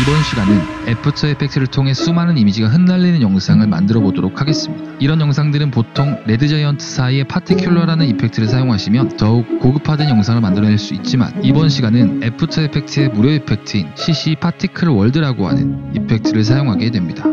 이번 시간은 애프터 에펙트를 통해 수많은 이미지가 흩날리는 영상을 만들어 보도록 하겠습니다. 이런 영상들은 보통 레드자이언트사이의 파티큘러라는 이펙트를 사용하시면 더욱 고급화된 영상을 만들어낼 수 있지만, 이번 시간은 애프터 에펙트의 무료 이펙트인 CC 파티클 월드라고 하는 이펙트를 사용하게 됩니다.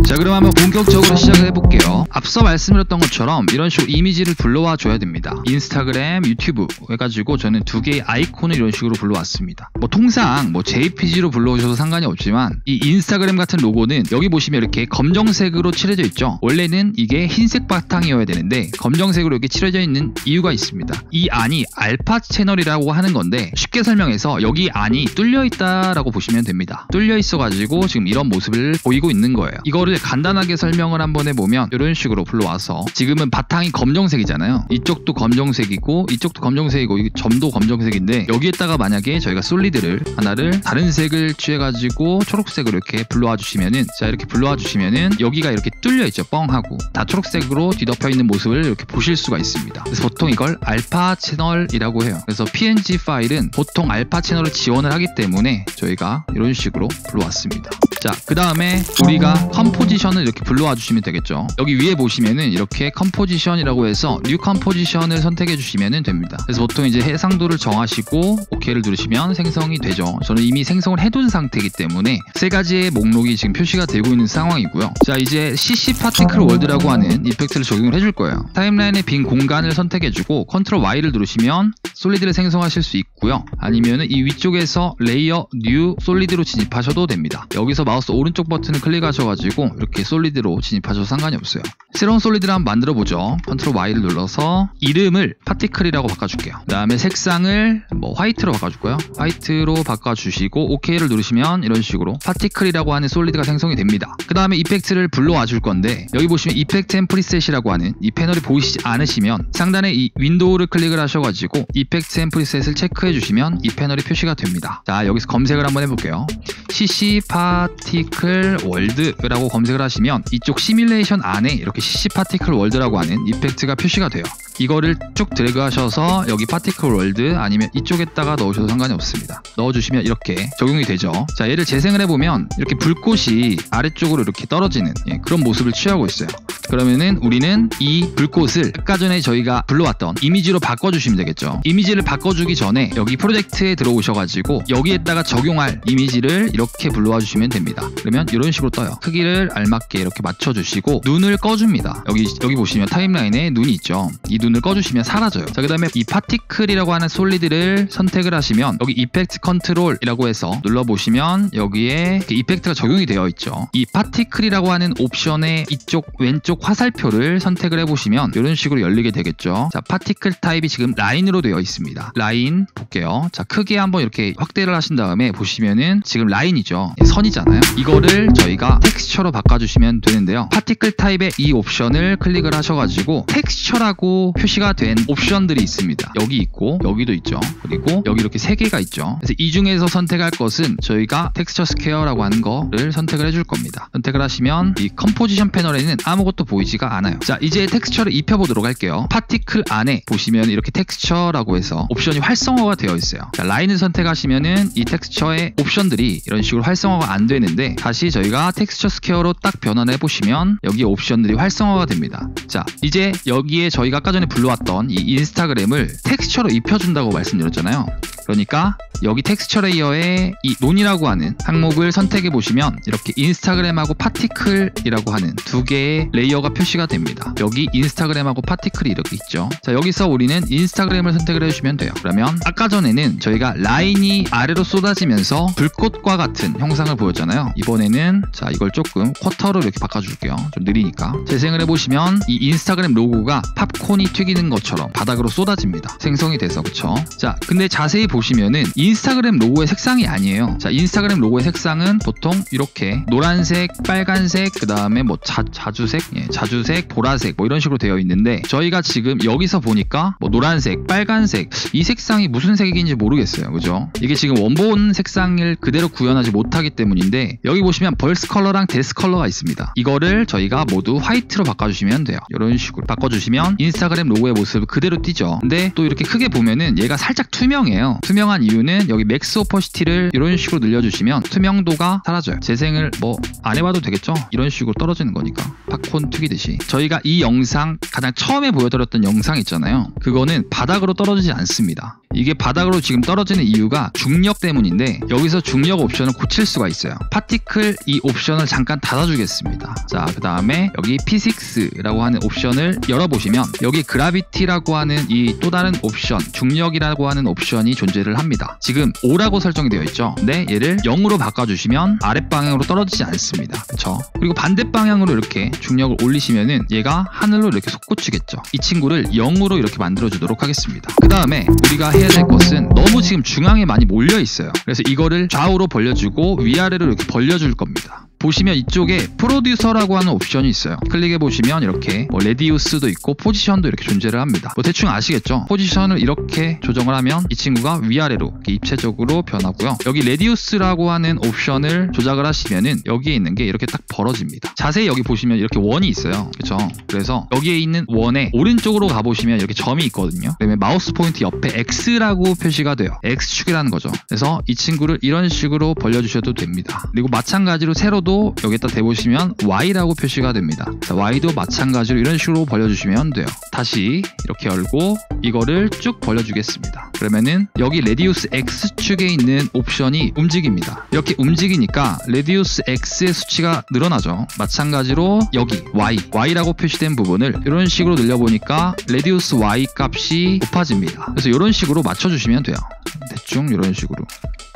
자, 그럼 한번 본격적으로 시작을 해볼게요. 앞서 말씀드렸던 것처럼 이런 식으로 이미지를 불러와 줘야 됩니다. 인스타그램, 유튜브 해가지고 저는 두 개의 아이콘을 이런 식으로 불러왔습니다. 통상 JPG로 불러오셔도 상관이 없지만, 이 인스타그램 같은 로고는 여기 보시면 이렇게 검정색으로 칠해져 있죠. 원래는 이게 흰색 바탕이어야 되는데 검정색으로 이렇게 칠해져 있는 이유가 있습니다. 이 안이 알파 채널이라고 하는 건데, 쉽게 설명해서 여기 안이 뚫려 있다라고 보시면 됩니다. 뚫려 있어가지고 지금 이런 모습을 보이고 있는 거예요. 이거를 간단하게 설명을 한번 해보면 이런 식으로 불러와서, 지금은 바탕이 검정색이잖아요. 이쪽도 검정색이고 이쪽도 검정색이고 이 점도 검정색인데, 여기에다가 만약에 저희가 솔리드를 하나를 다른 색을 취해가지고 초록색으로 이렇게 불러와 주시면은, 자 이렇게 불러와 주시면은 여기가 이렇게 뚫려 있죠. 뻥하고 다 초록색으로 뒤덮여 있는 모습을 이렇게 보실 수가 있습니다. 그래서 보통 이걸 알파 채널이라고 해요. 그래서 PNG 파일은 보통 알파 채널을 지원을 하기 때문에 저희가 이런 식으로 불러왔습니다. 자, 그 다음에 우리가 컴포지션을 이렇게 불러와 주시면 되겠죠. 여기 위에 보시면은 이렇게 컴포지션이라고 해서 뉴 컴포지션을 선택해 주시면 됩니다. 그래서 보통 이제 해상도를 정하시고 OK를 누르시면 생성이 되죠. 저는 이미 생성을 해둔 상태이기 때문에 세 가지의 목록이 지금 표시가 되고 있는 상황이고요. 자, 이제 CC 파티클 월드라고 하는 이펙트를 적용을 해줄 거예요. 타임라인의 빈 공간을 선택해 주고 컨트롤 Y를 누르시면 솔리드를 생성하실 수 있고요. 아니면은 이 위쪽에서 레이어 뉴 솔리드로 진입하셔도 됩니다. 여기서 마우스 오른쪽 버튼을 클릭하셔가지고 이렇게 솔리드로 진입하셔도 상관이 없어요. 새로운 솔리드를 한번 만들어 보죠. 컨트롤 Y를 눌러서 이름을 파티클이라고 바꿔줄게요. 그 다음에 색상을 화이트로 바꿔줄 거예요. 화이트로 바꿔주시고 OK를 누르시면 이런 식으로 파티클이라고 하는 솔리드가 생성이 됩니다. 그 다음에 이펙트를 불러와 줄 건데, 여기 보시면 이펙트 앤 프리셋이라고 하는 이 패널이 보이시지 않으시면 상단에 이 윈도우를 클릭을 하셔가지고 이펙트 앤 프리셋을 체크해 주시면 이 패널이 표시가 됩니다. 자, 여기서 검색을 한번 해볼게요. CC 파티클 월드라고 검색을 하시면 이쪽 시뮬레이션 안에 이렇게 CC 파티클 월드라고 하는 이펙트가 표시가 돼요. 이거를 쭉 드래그 하셔서 여기 파티클 월드 아니면 이쪽에다가 넣으셔도 상관이 없습니다. 넣어주시면 이렇게 적용이 되죠. 자, 얘를 재생을 해보면 이렇게 불꽃이 아래쪽으로 이렇게 떨어지는 그런 모습을 취하고 있어요. 그러면은 우리는 이 불꽃을 아까 전에 저희가 불러왔던 이미지로 바꿔주시면 되겠죠. 이미지를 바꿔주기 전에 여기 프로젝트에 들어오셔가지고 여기에다가 적용할 이미지를 이렇게 불러와 주시면 됩니다. 그러면 이런 식으로 떠요. 크기를 알맞게 이렇게 맞춰주시고 눈을 꺼줍니다. 여기 보시면 타임라인에 눈이 있죠. 이 눈을 꺼주시면 사라져요. 자, 그 다음에 이 파티클이라고 하는 솔리드를 선택을 하시면 여기 이펙트 컨트롤이라고 해서 눌러보시면 여기에 이펙트가 적용이 되어 있죠. 이 파티클이라고 하는 옵션의 이쪽 왼쪽 화살표를 선택을 해보시면 이런 식으로 열리게 되겠죠. 자, 파티클 타입이 지금 라인으로 되어 있습니다. 라인 볼게요. 자, 크게 한번 이렇게 확대를 하신 다음에 보시면은 지금 라인이죠. 선이잖아요. 이거를 저희가 텍스처로 바꿔주시면 되는데요. 파티클 타입의 이 옵션을 클릭을 하셔가지고 텍스처라고 표시가 된 옵션들이 있습니다. 여기 있고 여기도 있죠. 그리고 여기 이렇게 세 개가 있죠. 그래서 이 중에서 선택할 것은 저희가 텍스처 스퀘어라고 하는 거를 선택을 해줄 겁니다. 선택을 하시면 이 컴포지션 패널에는 아무것도 보이지가 않아요. 자, 이제 텍스처를 입혀보도록 할게요. 파티클 안에 보시면 이렇게 텍스처라고 해서 옵션이 활성화가 되어 있어요. 자, 라인을 선택하시면은 이 텍스처의 옵션들이 이런 식으로 활성화가 안 되는데, 다시 저희가 텍스처 스퀘어로 딱 변환해 보시면 여기 옵션들이 활성화가 됩니다. 자, 이제 여기에 저희가 아까 전에 불러왔던 이 인스타그램을 텍스처로 입혀준다고 말씀드렸잖아요. 그러니까 여기 텍스처 레이어에 이 논이라고 하는 항목을 선택해 보시면 이렇게 인스타그램하고 파티클이라고 하는 두 개의 레이어가 표시가 됩니다. 여기 인스타그램하고 파티클이 이렇게 있죠. 자, 여기서 우리는 인스타그램을 선택을 해주시면 돼요. 그러면 아까 전에는 저희가 라인이 아래로 쏟아지면서 불꽃과 같은 형상을 보였잖아요. 이번에는 자, 이걸 조금 쿼터로 이렇게 바꿔줄게요. 좀 느리니까. 재생을 해보시면 이 인스타그램 로고가 팝콘이 튀기는 것처럼 바닥으로 쏟아집니다. 생성이 돼서. 그쵸? 자, 근데 자세히 보시면은 인스타그램 로고의 색상이 아니에요. 자, 인스타그램 로고의 색상은 보통 이렇게 노란색, 빨간색, 그 다음에 자주색, 자주색, 보라색 이런 식으로 되어 있는데, 저희가 지금 여기서 보니까 노란색, 빨간색 이 색상이 무슨 색인지 모르겠어요. 그죠? 이게 지금 원본 색상을 그대로 구현하지 못하기 때문인데, 여기 보시면 벌스 컬러랑 데스 컬러가 있습니다. 이거를 저희가 모두 화이트로 바꿔주시면 돼요. 이런 식으로 바꿔주시면 인스타그램 로고의 모습을 그대로 띄죠. 근데 또 이렇게 크게 보면은 얘가 살짝 투명해요. 투명한 이유는 여기 맥스 오퍼시티를 이런 식으로 늘려주시면 투명도가 사라져요. 재생을 뭐 안 해봐도 되겠죠? 이런 식으로 떨어지는 거니까. 팝콘 튀기듯이. 저희가 이 영상 가장 처음에 보여드렸던 영상 있잖아요. 그거는 바닥으로 떨어지지 않습니다. 이게 바닥으로 지금 떨어지는 이유가 중력 때문인데 여기서 중력 옵션을 고칠 수가 있어요. 파티클 이 옵션을 잠깐 닫아주겠습니다. 자, 그 다음에 여기 피식스라고 하는 옵션을 열어보시면 여기 그라비티라고 하는 이 또 다른 옵션, 중력이라고 하는 옵션이 존재를 합니다. 지금 5라고 설정이 되어 있죠. 근데 얘를 0으로 바꿔주시면 아랫방향으로 떨어지지 않습니다. 그쵸? 그리고 반대 방향으로 이렇게 중력을 올리시면은 얘가 하늘로 이렇게 솟구치겠죠. 이 친구를 0으로 이렇게 만들어주도록 하겠습니다. 그 다음에 우리가 해야 될 것은 너무 지금 중앙에 많이 몰려 있어요. 그래서 이거를 좌우로 벌려주고 위아래로 이렇게 벌려줄 겁니다. 보시면 이쪽에 프로듀서라고 하는 옵션이 있어요. 클릭해 보시면 이렇게 뭐 레디우스도 있고 포지션도 이렇게 존재를 합니다. 뭐 대충 아시겠죠? 포지션을 이렇게 조정을 하면 이 친구가 위아래로 이렇게 입체적으로 변하고요. 여기 레디우스라고 하는 옵션을 조작을 하시면은 여기에 있는 게 이렇게 딱 벌어집니다. 자세히 여기 보시면 이렇게 원이 있어요. 그렇죠? 그래서 여기에 있는 원에 오른쪽으로 가보시면 이렇게 점이 있거든요. 그다음에 마우스 포인트 옆에 X라고 표시가 돼요. X축이라는 거죠. 그래서 이 친구를 이런 식으로 벌려주셔도 됩니다. 그리고 마찬가지로 세로도 여기다 대보시면 Y라고 표시가 됩니다. 자, Y도 마찬가지로 이런 식으로 벌려주시면 돼요. 다시 이렇게 열고 이거를 쭉 벌려주겠습니다. 그러면은 여기 레디우스 X축에 있는 옵션이 움직입니다. 이렇게 움직이니까 레디우스 X의 수치가 늘어나죠. 마찬가지로 여기 Y라고 표시된 부분을 이런 식으로 늘려보니까 레디우스 Y 값이 높아집니다. 그래서 이런 식으로 맞춰주시면 돼요. 대충 이런 식으로.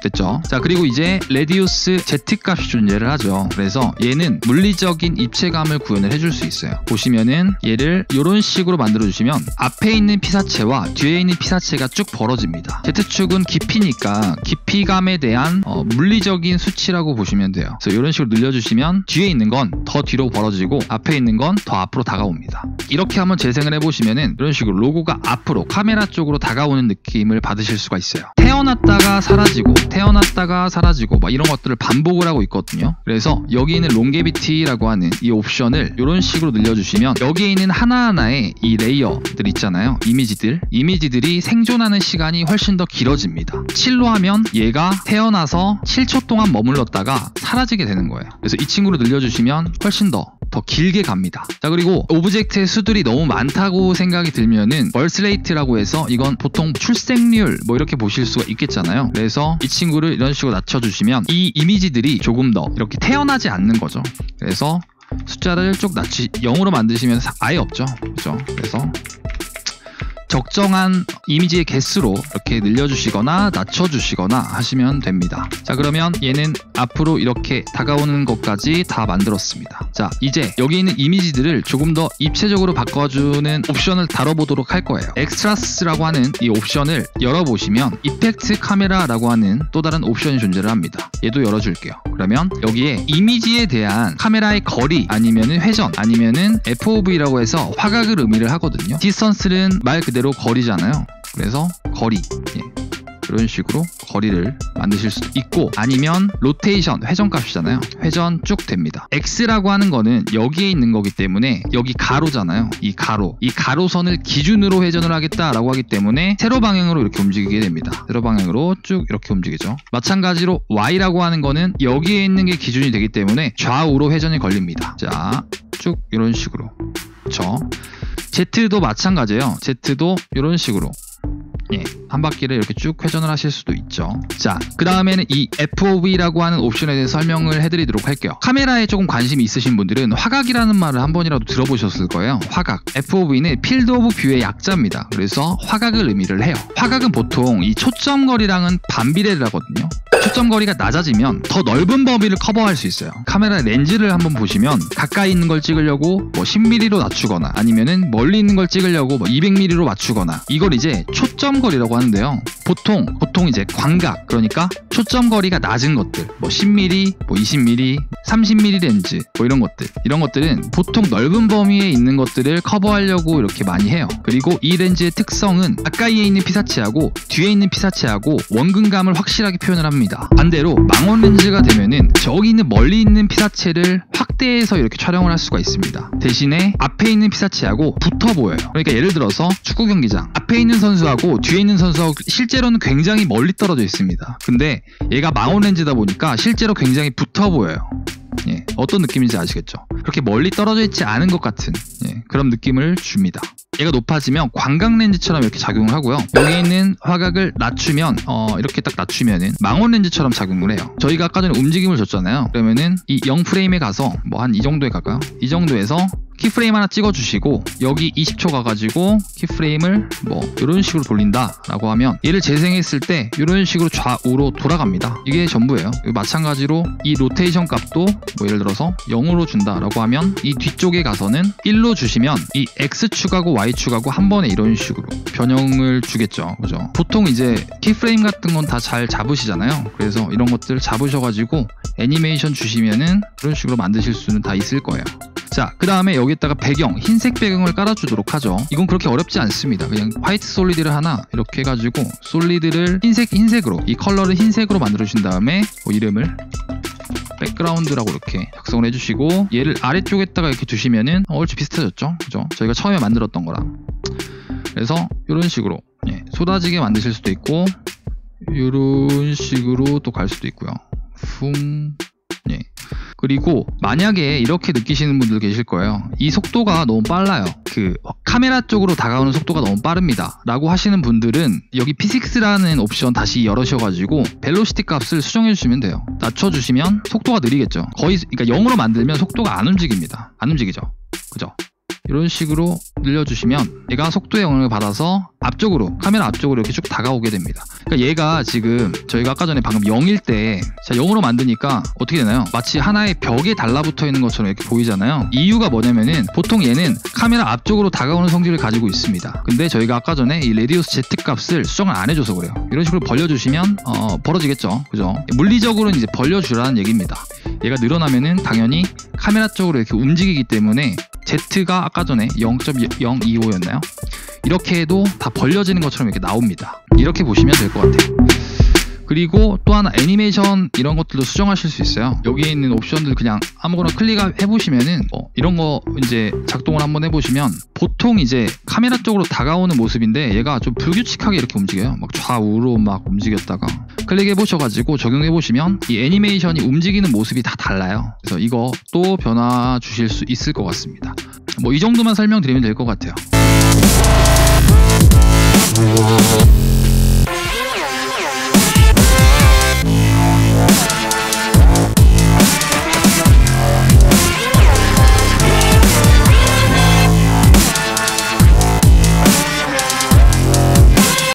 됐죠? 자, 그리고 이제 레디우스 Z 값이 존재를 하죠. 그래서 얘는 물리적인 입체감을 구현을 해줄 수 있어요. 보시면은 얘를 이런 식으로 만들어주시면 앞에 있는 피사체와 뒤에 있는 피사체가 쭉 벌어집니다. Z축은 깊이니까 깊이감에 대한 물리적인 수치라고 보시면 돼요. 그래서 이런 식으로 늘려주시면 뒤에 있는 건 더 뒤로 벌어지고 앞에 있는 건 더 앞으로 다가옵니다. 이렇게 한번 재생을 해보시면은 이런 식으로 로고가 앞으로 카메라 쪽으로 다가오는 느낌을 받으실 수가 있어요. 태어났다가 사라지고 막 이런 것들을 반복을 하고 있거든요. 그래서 여기 있는 롱게비티라고 하는 이 옵션을 이런 식으로 늘려주시면 여기에 있는 하나하나의 이 레이어들 있잖아요. 이미지들이 생존하는 시간이 훨씬 더 길어집니다. 7로 하면 얘가 태어나서 7초 동안 머물렀다가 사라지게 되는 거예요. 그래서 이 친구를 늘려주시면 훨씬 더 길게 갑니다. 자, 그리고 오브젝트의 수들이 너무 많다고 생각이 들면은 벌스레이트라고 해서 이건 보통 출생률 뭐 이렇게 보실 수가 있겠잖아요. 그래서 이 친구를 이런 식으로 낮춰주시면 이 이미지들이 조금 더 이렇게 태어나지 않는 거죠. 그래서 숫자를 쭉 0으로 만드시면 아예 없죠. 그렇죠? 그래서 적정한 이미지의 개수로 이렇게 늘려주시거나 낮춰주시거나 하시면 됩니다. 자, 그러면 얘는 앞으로 이렇게 다가오는 것까지 다 만들었습니다. 자, 이제 여기 있는 이미지들을 조금 더 입체적으로 바꿔주는 옵션을 다뤄보도록 할 거예요. 엑스트라스라고 하는 이 옵션을 열어보시면 이펙트 카메라라고 하는 또 다른 옵션이 존재를 합니다. 얘도 열어줄게요. 그러면 여기에 이미지에 대한 카메라의 거리 아니면은 회전 아니면은 FOV라고 해서 화각을 의미를 하거든요. 디스턴스는 말 그대로 거리잖아요. 그래서 거리, 이런 식으로 거리를 만드실 수도 있고, 아니면 로테이션, 회전값이잖아요. 회전 쭉 됩니다. X라고 하는 거는 여기에 있는 거기 때문에 여기 가로잖아요. 이 가로선을 기준으로 회전을 하겠다라고 하기 때문에 세로 방향으로 이렇게 움직이게 됩니다. 세로 방향으로 쭉 이렇게 움직이죠. 마찬가지로 Y라고 하는 거는 여기에 있는 게 기준이 되기 때문에 좌우로 회전이 걸립니다. 자, 쭉 이런 식으로. 그렇죠? Z도 마찬가지예요. Z도 이런 식으로 한 바퀴를 이렇게 쭉 회전을 하실 수도 있죠. 자, 그 다음에는 이 FOV라고 하는 옵션에 대해서 설명을 해드리도록 할게요. 카메라에 조금 관심이 있으신 분들은 화각이라는 말을 한 번이라도 들어보셨을 거예요. 화각. FOV는 필드 오브 뷰의 약자입니다. 그래서 화각을 의미를 해요. 화각은 보통 이 초점거리랑은 반비례를 하거든요. 초점거리가 낮아지면 더 넓은 범위를 커버할 수 있어요. 카메라 렌즈를 한번 보시면 가까이 있는 걸 찍으려고 뭐 10mm로 낮추거나 아니면은 멀리 있는 걸 찍으려고 뭐 200mm로 맞추거나, 이걸 이제 초점거리라고 하는데요. 보통 이제 광각, 그러니까 초점거리가 낮은 것들, 뭐 10mm, 뭐 20mm, 30mm 렌즈, 뭐 이런 것들은 보통 넓은 범위에 있는 것들을 커버하려고 이렇게 많이 해요. 그리고 이 렌즈의 특성은 가까이에 있는 피사체하고 뒤에 있는 피사체하고 원근감을 확실하게 표현을 합니다. 반대로 망원 렌즈가 되면은 저기 있는 멀리 있는 피사체를 확대해서 이렇게 촬영을 할 수가 있습니다. 대신에 앞에 있는 피사체하고 붙어 보여요. 그러니까 예를 들어서 축구 경기장 앞에 있는 선수하고 뒤에 있는 선수하고 실제 실제로는 굉장히 멀리 떨어져 있습니다. 근데 얘가 망원 렌즈다 보니까 실제로 굉장히 붙어 보여요. 예, 어떤 느낌인지 아시겠죠? 그렇게 멀리 떨어져 있지 않은 것 같은 그런 느낌을 줍니다. 얘가 높아지면 광각 렌즈처럼 이렇게 작용을 하고요. 여기 있는 화각을 낮추면 이렇게 딱 낮추면은 망원 렌즈처럼 작용을 해요. 저희가 아까 전에 움직임을 줬잖아요. 그러면은 이 0프레임에 가서 뭐 한 이 정도에 갈까요? 이 정도에서 키프레임 하나 찍어주시고 여기 20초 가가지고 키프레임을 뭐 이런 식으로 돌린다 라고 하면 얘를 재생했을 때 이런 식으로 좌우로 돌아갑니다. 이게 전부예요. 마찬가지로 이 로테이션 값도 뭐 예를 들어서 0으로 준다 라고 하면 이 뒤쪽에 가서는 1로 주시면 이 X축하고 Y축하고 한 번에 이런 식으로 변형을 주겠죠. 그죠? 보통 이제 키프레임 같은 건 다 잘 잡으시잖아요. 그래서 이런 것들 잡으셔가지고 애니메이션 주시면은 그런 식으로 만드실 수는 다 있을 거예요. 자, 그 다음에 여기다가 배경, 흰색 배경을 깔아주도록 하죠. 이건 그렇게 어렵지 않습니다. 그냥 화이트 솔리드를 하나 이렇게 해가지고 솔리드를 흰색으로, 이 컬러를 흰색으로 만들어 주신 다음에 이름을 백그라운드라고 이렇게 작성을 해주시고 얘를 아래쪽에다가 이렇게 두시면은 얼추 비슷해졌죠. 그죠? 저희가 처음에 만들었던 거랑. 그래서 이런 식으로 쏟아지게 만드실 수도 있고 이런 식으로 또 갈 수도 있고요. 그리고 만약에 이렇게 느끼시는 분들 계실 거예요. 이 속도가 너무 빨라요. 그 카메라 쪽으로 다가오는 속도가 너무 빠릅니다 라고 하시는 분들은 여기 P6라는 옵션 다시 열으셔가지고 벨로시티 값을 수정해 주시면 돼요. 낮춰주시면 속도가 느리겠죠. 거의 그러니까 0으로 만들면 속도가 안 움직입니다. 안 움직이죠. 그죠? 이런 식으로 늘려주시면 얘가 속도의 영향을 받아서 앞쪽으로, 카메라 앞쪽으로 이렇게 쭉 다가오게 됩니다. 그러니까 얘가 지금 저희가 아까 전에 방금 0일 때 자 0으로 만드니까 어떻게 되나요? 마치 하나의 벽에 달라붙어 있는 것처럼 이렇게 보이잖아요. 이유가 뭐냐면은 보통 얘는 카메라 앞쪽으로 다가오는 성질을 가지고 있습니다. 근데 저희가 아까 전에 이 레디우스 Z 값을 수정을 안 해줘서 그래요. 이런 식으로 벌려주시면 벌어지겠죠. 그죠? 물리적으로는 이제 벌려주라는 얘기입니다. 얘가 늘어나면은 당연히 카메라 쪽으로 이렇게 움직이기 때문에 Z가 아까 전에 0.025였나요? 이렇게 해도 다 벌려지는 것처럼 이렇게 나옵니다. 이렇게 보시면 될 것 같아요. 그리고 또 하나 애니메이션 이런 것들도 수정하실 수 있어요. 여기에 있는 옵션들 그냥 아무거나 클릭해 보시면은 이런 거 이제 작동을 한번 해보시면 보통 이제 카메라 쪽으로 다가오는 모습인데 얘가 좀 불규칙하게 이렇게 움직여요. 막 좌우로 막 움직였다가 클릭해 보셔가지고 적용해 보시면 이 애니메이션이 움직이는 모습이 다 달라요. 그래서 이거 또 변화 주실 수 있을 것 같습니다. 뭐 이 정도만 설명드리면 될 것 같아요.